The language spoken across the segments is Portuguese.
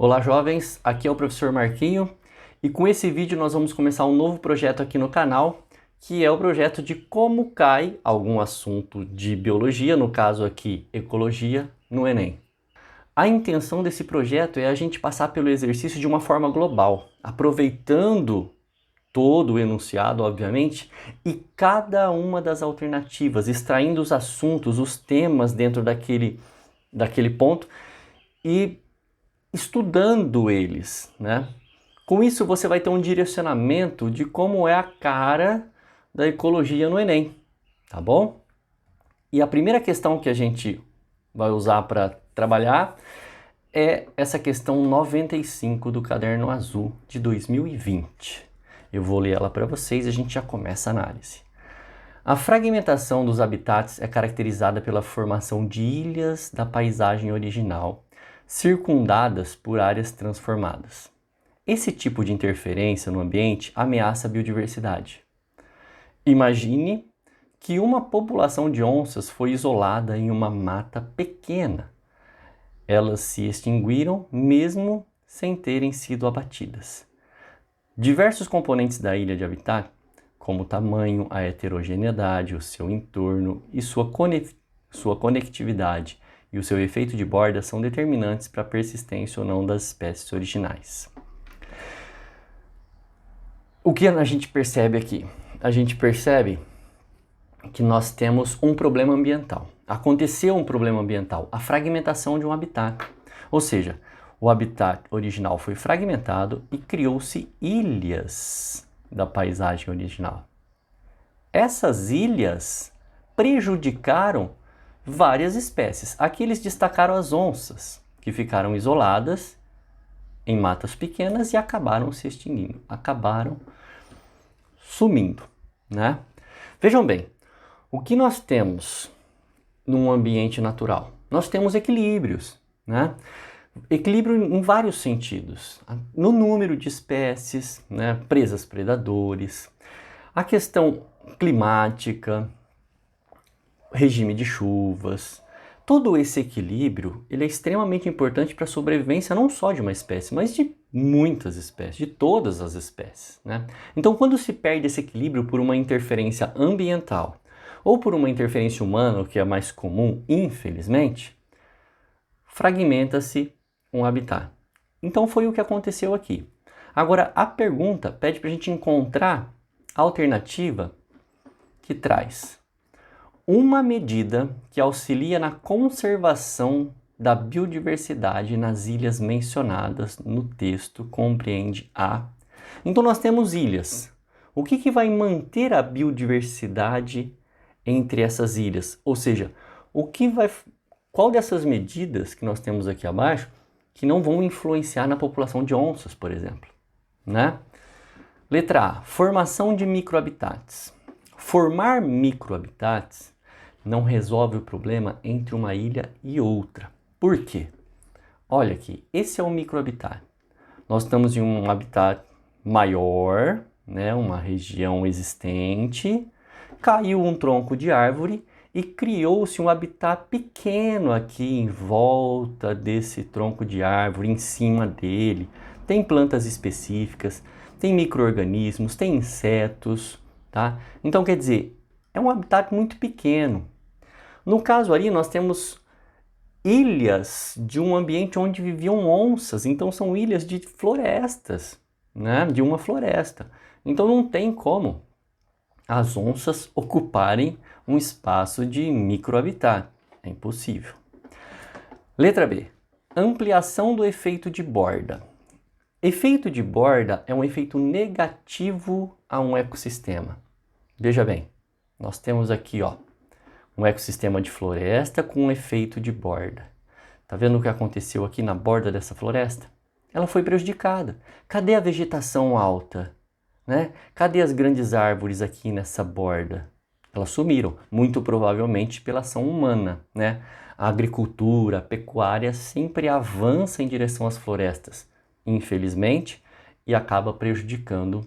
Olá jovens, aqui é o professor Marquinho e com esse vídeo nós vamos começar um novo projeto aqui no canal, que é o projeto de como cai algum assunto de biologia, no caso aqui ecologia, no Enem. A intenção desse projeto é a gente passar pelo exercício de uma forma global, aproveitando todo o enunciado, obviamente, e cada uma das alternativas, extraindo os assuntos, os temas dentro daquele ponto e estudando eles, né? Com isso você vai ter um direcionamento de como é a cara da ecologia no Enem, tá bom? E a primeira questão que a gente vai usar para trabalhar é essa questão 95 do Caderno Azul de 2020. Eu vou ler ela para vocês e a gente já começa a análise. A fragmentação dos habitats é caracterizada pela formação de ilhas da paisagem original, circundadas por áreas transformadas. Esse tipo de interferência no ambiente ameaça a biodiversidade. Imagine que uma população de onças foi isolada em uma mata pequena. Elas se extinguiram mesmo sem terem sido abatidas. Diversos componentes da ilha de habitat, como o tamanho, a heterogeneidade, o seu entorno e sua conectividade e o seu efeito de borda são determinantes para a persistência ou não das espécies originais. O que a gente percebe aqui? A gente percebe que nós temos um problema ambiental. Aconteceu um problema ambiental, a fragmentação de um habitat. Ou seja, o habitat original foi fragmentado e criou-se ilhas da paisagem original. Essas ilhas prejudicaram várias espécies. Aqui eles destacaram as onças, que ficaram isoladas em matas pequenas e acabaram se extinguindo, acabaram sumindo, né? Vejam bem, o que nós temos num ambiente natural? Nós temos equilíbrios, né? Equilíbrio em vários sentidos, no número de espécies, né? Presas predadores, a questão climática, regime de chuvas. Todo esse equilíbrio ele é extremamente importante para a sobrevivência não só de uma espécie, mas de muitas espécies, de todas as espécies, né? Então, quando se perde esse equilíbrio por uma interferência ambiental ou por uma interferência humana, o que é mais comum, infelizmente, fragmenta-se um habitat. Então, foi o que aconteceu aqui. Agora, a pergunta pede para a gente encontrar a alternativa que traz uma medida que auxilia na conservação da biodiversidade nas ilhas mencionadas no texto compreende a... Então nós temos ilhas. O que vai manter a biodiversidade entre essas ilhas? Ou seja, qual dessas medidas que nós temos aqui abaixo que não vão influenciar na população de onças, por exemplo, né? Letra A, formação de microhabitats. Formar microhabitats não resolve o problema entre uma ilha e outra. Por quê? Olha aqui, esse é um microhabitat. Nós estamos em um habitat maior, né, uma região existente, caiu um tronco de árvore e criou-se um habitat pequeno aqui em volta desse tronco de árvore, em cima dele. Tem plantas específicas, tem micro-organismos, tem insetos, tá? Então, quer dizer, é um habitat muito pequeno. No caso ali, nós temos ilhas de um ambiente onde viviam onças, então são ilhas de florestas, né? De uma floresta. Então não tem como as onças ocuparem um espaço de microhabitat. É impossível. Letra B. Ampliação do efeito de borda. Efeito de borda é um efeito negativo a um ecossistema. Veja bem, nós temos aqui, ó, um ecossistema de floresta com um efeito de borda. Tá vendo o que aconteceu aqui na borda dessa floresta? Ela foi prejudicada. Cadê a vegetação alta? Né? Cadê as grandes árvores aqui nessa borda? Elas sumiram, muito provavelmente pela ação humana, né? A agricultura, a pecuária sempre avança em direção às florestas, infelizmente, e acaba prejudicando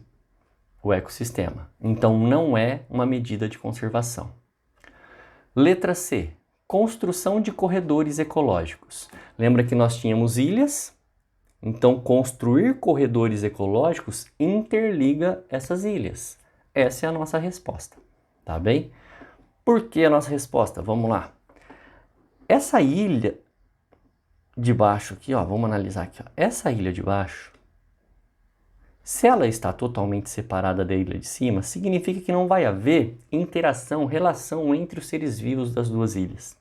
o ecossistema. Então não é uma medida de conservação. Letra C. Construção de corredores ecológicos. Lembra que nós tínhamos ilhas Então, construir corredores ecológicos interliga essas ilhas. Essa é a nossa resposta, tá bem? Por que a nossa resposta? Vamos lá. Essa ilha de baixo aqui, ó, vamos analisar aqui, ó. Essa ilha de baixo, se ela está totalmente separada da ilha de cima, significa que não vai haver interação, relação entre os seres vivos das duas ilhas.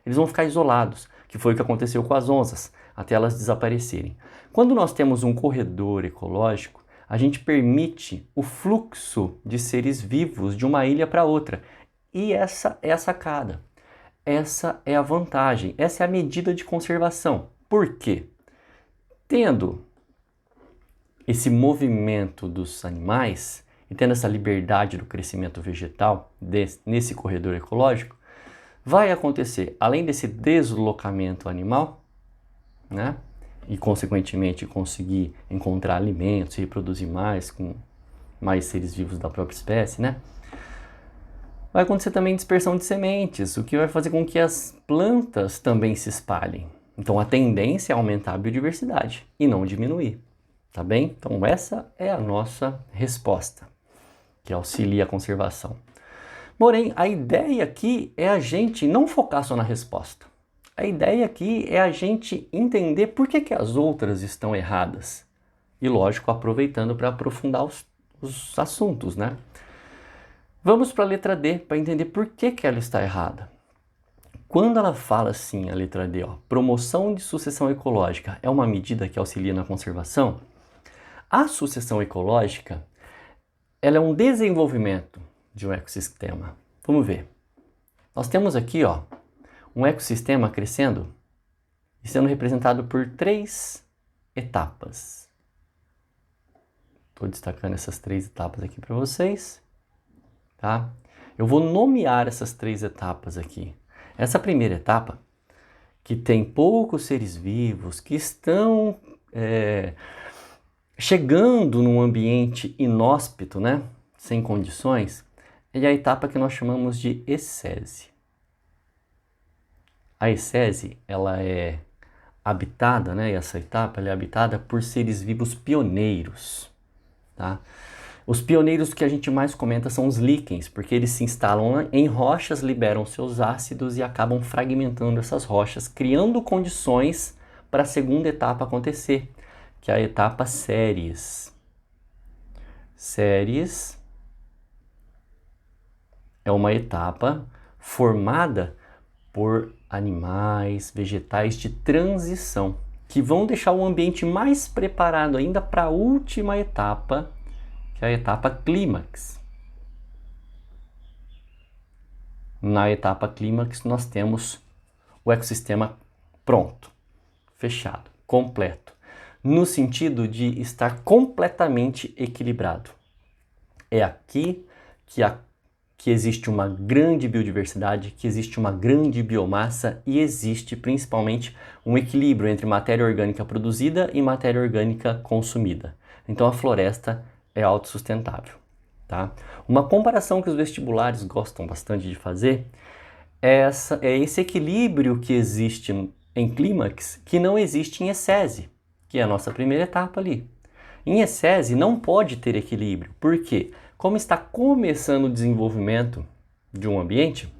Eles vão ficar isolados, que foi o que aconteceu com as onças, até elas desaparecerem. Quando nós temos um corredor ecológico, a gente permite o fluxo de seres vivos de uma ilha para outra. E essa é a sacada. Essa é a vantagem, essa é a medida de conservação. Por quê? Tendo esse movimento dos animais e tendo essa liberdade do crescimento vegetal nesse corredor ecológico, vai acontecer, além desse deslocamento animal, né? E consequentemente conseguir encontrar alimentos e reproduzir mais com mais seres vivos da própria espécie, né? Vai acontecer também dispersão de sementes, o que vai fazer com que as plantas também se espalhem. Então a tendência é aumentar a biodiversidade e não diminuir, tá bem? Então essa é a nossa resposta, que auxilia a conservação. Porém, a ideia aqui é a gente não focar só na resposta. A ideia aqui é a gente entender por que as outras estão erradas. E lógico, aproveitando para aprofundar os assuntos, né? Vamos para a letra D para entender por que ela está errada. Quando ela fala assim, a letra D, ó, promoção de sucessão ecológica é uma medida que auxilia na conservação, a sucessão ecológica ela é um desenvolvimento de um ecossistema. Vamos ver. Nós temos aqui, ó, um ecossistema crescendo e sendo representado por 3 etapas. Estou destacando essas 3 etapas aqui para vocês. Tá? Eu vou nomear essas 3 etapas aqui. Essa primeira etapa, que tem poucos seres vivos, que estão chegando num ambiente inóspito, né? Sem condições, é a etapa que nós chamamos de ecese. A ecese, ela é habitada, né? Essa etapa ela é habitada por seres vivos pioneiros, tá? Os pioneiros que a gente mais comenta são os líquens, porque eles se instalam em rochas, liberam seus ácidos e acabam fragmentando essas rochas, criando condições para a segunda etapa acontecer, que é a etapa séries. Séries é uma etapa formada por animais, vegetais de transição, que vão deixar o ambiente mais preparado ainda para a última etapa, que é a etapa clímax. Na etapa clímax nós temos o ecossistema pronto, fechado, completo, no sentido de estar completamente equilibrado. É aqui que existe uma grande biodiversidade, que existe uma grande biomassa e existe principalmente um equilíbrio entre matéria orgânica produzida e matéria orgânica consumida. Então a floresta é autossustentável, tá? Uma comparação que os vestibulares gostam bastante de fazer é esse equilíbrio que existe em clímax que não existe em ecese, que é a nossa primeira etapa ali. Em ecese não pode ter equilíbrio, por quê? Como está começando o desenvolvimento de um ambiente,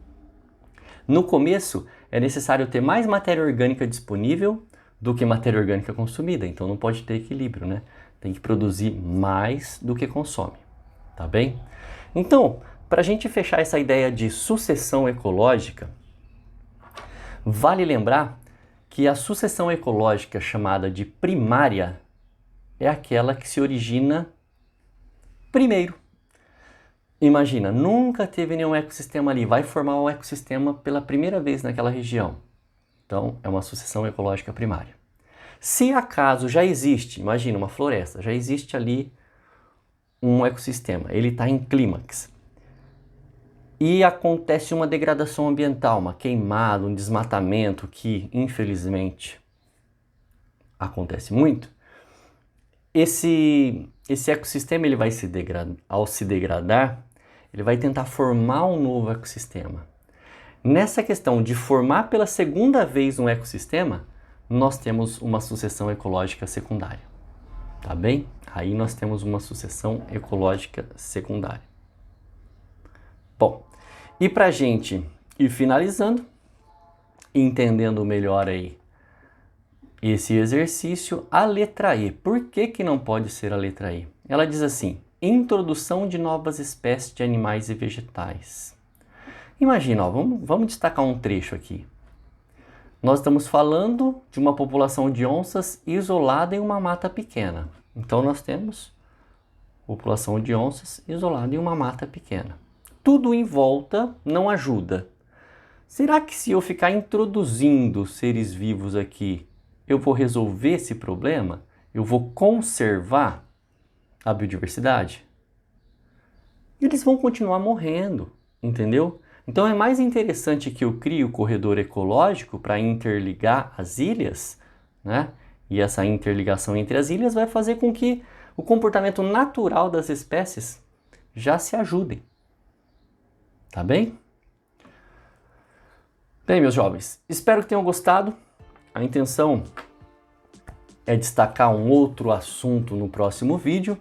no começo é necessário ter mais matéria orgânica disponível do que matéria orgânica consumida, então não pode ter equilíbrio, né? Tem que produzir mais do que consome, tá bem? Então, para a gente fechar essa ideia de sucessão ecológica, vale lembrar que a sucessão ecológica chamada de primária é aquela que se origina primeiro. Imagina, nunca teve nenhum ecossistema ali, vai formar um ecossistema pela primeira vez naquela região. Então, é uma sucessão ecológica primária. Se acaso já existe, imagina uma floresta, já existe ali um ecossistema, ele está em clímax e acontece uma degradação ambiental, uma queimada, um desmatamento que infelizmente acontece muito, esse ecossistema ele vai ao se degradar, ele vai tentar formar um novo ecossistema. Nessa questão de formar pela segunda vez um ecossistema, nós temos uma sucessão ecológica secundária, tá bem? Aí nós temos uma sucessão ecológica secundária. Bom, e para a gente ir finalizando, entendendo melhor aí esse exercício, a letra E. Por que que não pode ser a letra E? Ela diz assim: introdução de novas espécies de animais e vegetais. Imagina, ó, vamos destacar um trecho aqui. Nós estamos falando de uma população de onças isolada em uma mata pequena. Então nós temos população de onças isolada em uma mata pequena. Tudo em volta não ajuda. Será que se eu ficar introduzindo seres vivos aqui, eu vou resolver esse problema? Eu vou conservar a biodiversidade? Eles vão continuar morrendo, entendeu? Então é mais interessante que eu crie o corredor ecológico para interligar as ilhas, né? E essa interligação entre as ilhas vai fazer com que o comportamento natural das espécies já se ajudem. Tá bem? Bem, meus jovens, espero que tenham gostado. A intenção é destacar um outro assunto no próximo vídeo.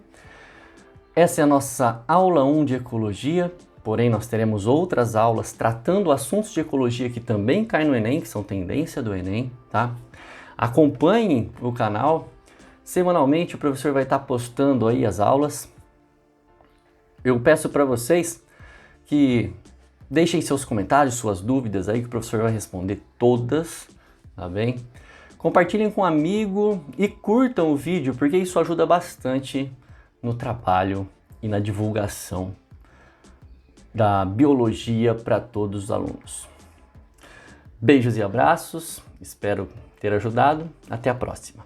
Essa é a nossa aula 1 de ecologia, porém nós teremos outras aulas tratando assuntos de ecologia que também caem no Enem, que são tendência do Enem, tá? Acompanhem o canal. Semanalmente o professor vai estar postando aí as aulas. Eu peço para vocês que deixem seus comentários, suas dúvidas aí, que o professor vai responder todas, tá bem? Compartilhem com um amigo e curtam o vídeo, porque isso ajuda bastante no trabalho e na divulgação da biologia para todos os alunos. Beijos e abraços, espero ter ajudado. Até a próxima.